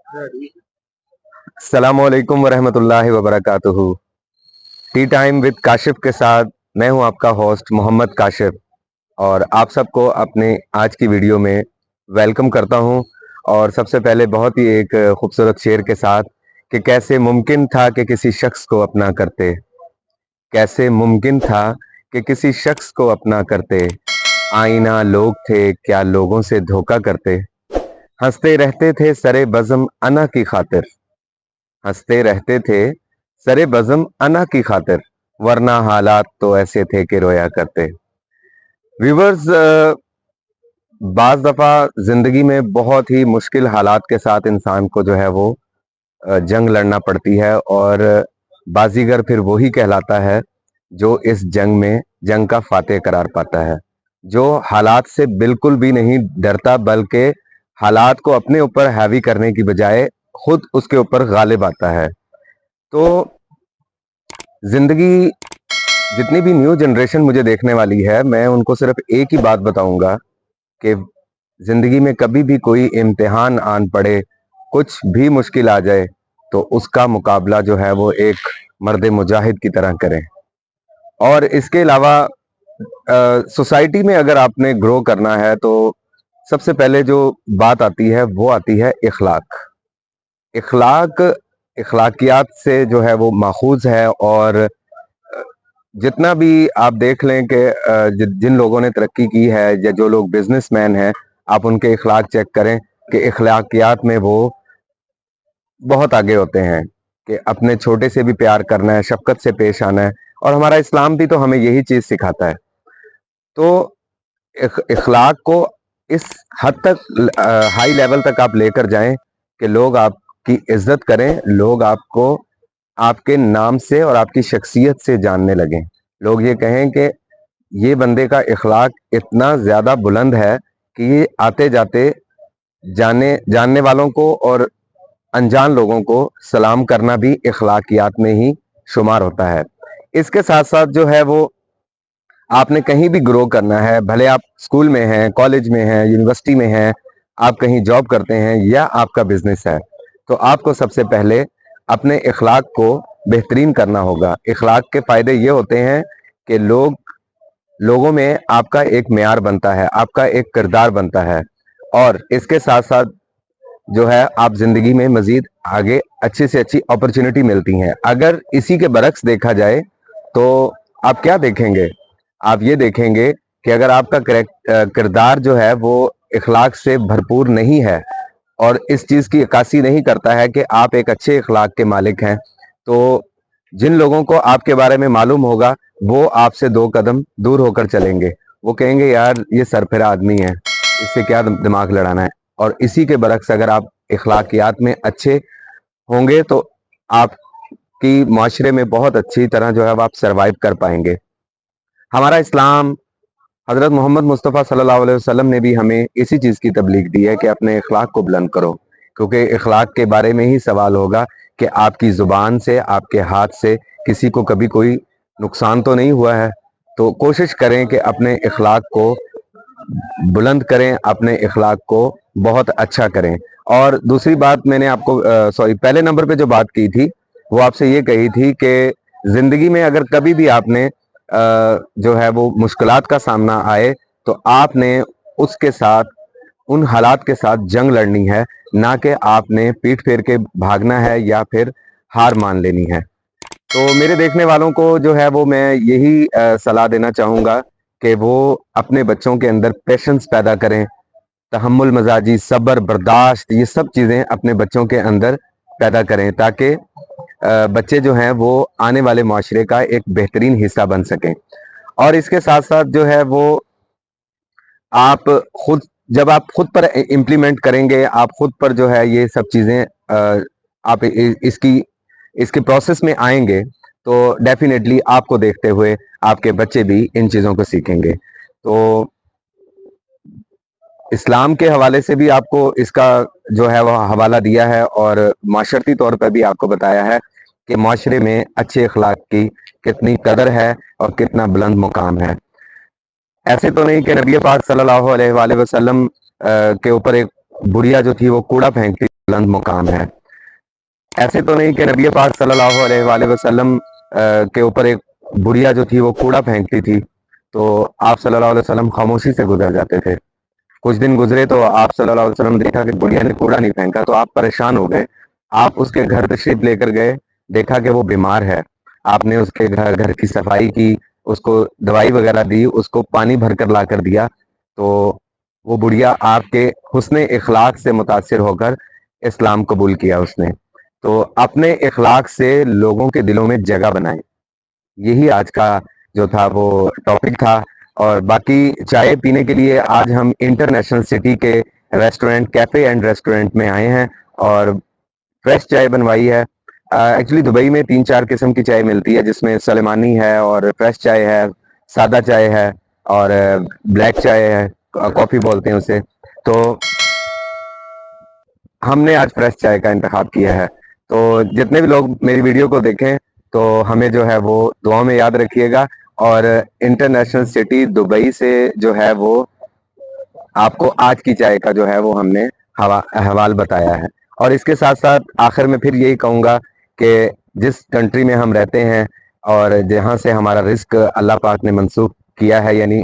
अस्सलामुअलैकुम वरहमतुल्लाहि वबरकातुहू। T time with Kashif के साथ मैं हूं आपका होस्ट मोहम्मद काशिफ, और आप सबको अपने आज की वीडियो में वेलकम करता हूं। और सबसे पहले बहुत ही एक खूबसूरत शेर के साथ कि कैसे मुमकिन था कि किसी शख्स को अपना करते, कैसे मुमकिन था कि किसी शख्स को अपना करते, आईना लोग थे क्या लोगों से धोखा करते, हंसते रहते थे सरे बज़म अना की खातिर, हंसते रहते थे सरे बज़म अना की खातिर, वरना हालात तो ऐसे थे कि रोया करते। व्यूवर्स, बाज दफा जिंदगी में बहुत ही मुश्किल हालात के साथ इंसान को जो है वो जंग लड़ना पड़ती है, और बाजीगर फिर वही कहलाता है जो इस जंग में जंग का फातेह करार पाता है, जो हालात से बिल्कुल भी नहीं डरता, बल्कि हालात को अपने ऊपर हैवी करने की बजाय खुद उसके ऊपर गालिब आता है। तो जिंदगी, जितनी भी न्यू जनरेशन मुझे देखने वाली है, मैं उनको सिर्फ एक ही बात बताऊंगा कि जिंदगी में कभी भी कोई इम्तिहान आन पड़े, कुछ भी मुश्किल आ जाए, तो उसका मुकाबला जो है वो एक मर्द मुजाहिद की तरह करें। और इसके अलावा सोसाइटी में अगर आपने ग्रो करना है तो सबसे पहले जो बात आती है वो आती है इखलाक। इखलाक इखलाकियात से जो है वो माखूज है, और जितना भी आप देख लें कि जिन लोगों ने तरक्की की है या जो लोग बिजनेसमैन हैं, आप उनके इखलाक चेक करें कि इखलाकियात में वो बहुत आगे होते हैं कि अपने छोटे से भी प्यार करना है, शफकत से पेश आना है, और हमारा इस्लाम भी तो हमें यही चीज सिखाता है। तो इखलाक को इस हद तक हाई लेवल तक आप लेकर जाएं कि लोग आपकी इज्जत करें, लोग आपको आपके नाम से और आपकी शख्सियत से जानने लगें। लोग ये कहें कि ये बंदे का इखलाक इतना ज्यादा बुलंद है कि ये आते जाते जानने वालों को और अनजान लोगों को सलाम करना भी इखलाकियात में ही शुमार होता है। इसके साथ साथ जो है वो आपने कहीं भी ग्रो करना है, भले आप स्कूल में हैं, कॉलेज में हैं, यूनिवर्सिटी में हैं, आप कहीं जॉब करते हैं या आपका बिजनेस है, तो आपको सबसे पहले अपने इखलाक को बेहतरीन करना होगा। इखलाक के फायदे ये होते हैं कि लोगों में आपका एक मेयार बनता है, आपका एक किरदार बनता है, और इसके साथ साथ जो है आप जिंदगी में मजीद आगे अच्छी से अच्छी अपॉर्चुनिटी मिलती हैं। अगर इसी के बरक्स देखा जाए तो आप क्या देखेंगे? आप ये देखेंगे कि अगर आपका किरदार जो है वो इखलाक से भरपूर नहीं है और इस चीज की अक्कासी नहीं करता है कि आप एक अच्छे इखलाक के मालिक हैं, तो जिन लोगों को आपके बारे में मालूम होगा वो आपसे दो कदम दूर होकर चलेंगे। वो कहेंगे यार ये सरफिरा आदमी है, इससे क्या दिमाग लड़ाना है। और इसी के बरक्स अगर आप इखलाकियात में अच्छे होंगे तो आपकी माशरे में बहुत अच्छी तरह जो है आप सरवाइव कर पाएंगे। हमारा इस्लाम, हजरत मोहम्मद मुस्तफ़ा सल्लल्लाहु अलैहि वसल्लम ने भी हमें इसी चीज़ की तबलीग दी है कि अपने इखलाक को बुलंद करो, क्योंकि इखलाक के बारे में ही सवाल होगा कि आपकी ज़ुबान से, आपके हाथ से किसी को कभी कोई नुकसान तो नहीं हुआ है। तो कोशिश करें कि अपने इखलाक को बुलंद करें, अपने इखलाक को बहुत अच्छा करें। और दूसरी बात मैंने आपको पहले नंबर पे जो बात की थी वो आपसे ये कही थी कि ज़िंदगी में अगर कभी भी आपने जो है वो मुश्किलात का सामना आए तो आपने उसके साथ, उन हालात के साथ जंग लड़नी है, ना कि आपने पीठ फेर के भागना है या फिर हार मान लेनी है। तो मेरे देखने वालों को जो है वो मैं यही सलाह देना चाहूँगा कि वो अपने बच्चों के अंदर पेशेंस पैदा करें, तहम्मुल मजाजी, सब्र, बर्दाश्त, ये सब चीज़ें अपने बच्चों के अंदर पैदा करें, ताकि बच्चे जो हैं वो आने वाले माशरे का एक बेहतरीन हिस्सा बन सकें। और इसके साथ साथ जो है वो आप खुद, जब आप खुद पर इम्प्लीमेंट करेंगे, आप खुद पर जो है ये सब चीज़ें आप इसकी प्रोसेस में आएंगे, तो डेफिनेटली आपको देखते हुए आपके बच्चे भी इन चीज़ों को सीखेंगे। तो इस्लाम के हवाले से भी आपको इसका जो है वह हवाला दिया है, और माशरती तौर पर भी आपको बताया है कि माशरे में अच्छे अखलाक की कितनी कदर है और कितना बुलंद मुकाम है। ऐसे तो नहीं कि नबी पाक सल्लल्लाहु अलैहि वसल्लम के ऊपर एक बुढ़िया जो थी वो कूड़ा फेंकती بلند مقام ہے. ایسے تو نہیں کہ نبی پاک صلی اللہ علیہ وآلہ وسلم کے اوپر ایک بڑھیا جو تھی وہ کوڑا پھینکتی تھی تو آپ صلی اللہ علیہ وسلم خاموشی سے گزر جاتے تھے. کچھ دن گزرے تو آپ صلی اللہ علیہ وسلم نے دیکھا کہ بڑھیا نے کوڑا نہیں پھینکا تو آپ پریشان ہو گئے. آپ اس کے گھر تشریف لے کر گئے, دیکھا کہ وہ بیمار ہے. آپ نے اس کے گھر کی صفائی کی, اس کو دوائی وغیرہ دی, اس کو پانی بھر کر لا کر دیا. تو وہ بڑھیا آپ کے حسن اخلاق سے متاثر ہو کر اسلام قبول کیا اس نے. تو اپنے اخلاق سے لوگوں کے دلوں میں جگہ بنائیں, یہی آج کا جو تھا وہ ٹاپک تھا. اور باقی چائے پینے کے لیے آج ہم انٹرنیشنل سٹی کے ریسٹورنٹ کیفے اینڈ ریسٹورنٹ میں آئے ہیں اور فریش چائے بنوائی ہے. ایکچولی دبئی میں 3-4 قسم کی چائے ملتی ہے, جس میں سلیمانی ہے اور فریش چائے ہے, سادہ چائے ہے اور بلیک چائے ہے, کافی بولتے ہیں اسے. تو ہم نے آج فریش چائے کا انتخاب کیا ہے. تو جتنے بھی لوگ میری ویڈیو کو دیکھیں تو ہمیں جو ہے وہ دعا میں یاد رکھیے گا. اور انٹرنیشنل سٹی دبئی سے جو ہے وہ آپ کو آج کی چائے کا جو ہے وہ ہم نے احوال بتایا ہے. اور اس کے ساتھ ساتھ آخر میں پھر یہی کہوں گا کہ جس کنٹری میں ہم رہتے ہیں اور جہاں سے ہمارا رزق اللہ پاک نے منسوخ کیا ہے, یعنی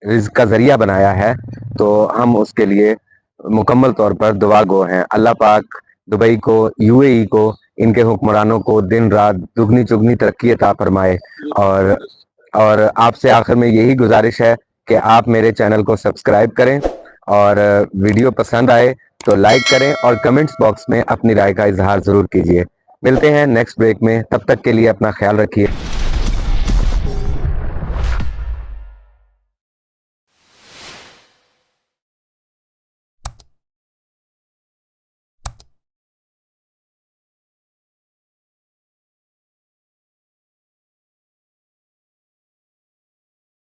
رزق کا ذریعہ بنایا ہے, تو ہم اس کے لیے مکمل طور پر دعا گو ہیں. اللہ پاک دبئی کو, یو اے ای کو, ان کے حکمرانوں کو دن رات دگنی چگنی ترقی عطا فرمائے. اور آپ سے آخر میں یہی گزارش ہے کہ آپ میرے چینل کو سبسکرائب کریں اور ویڈیو پسند آئے تو لائک کریں اور کمنٹس باکس میں اپنی رائے کا اظہار ضرور کیجیے. ملتے ہیں نیکسٹ بریک میں, تب تک کے لیے اپنا خیال رکھیے.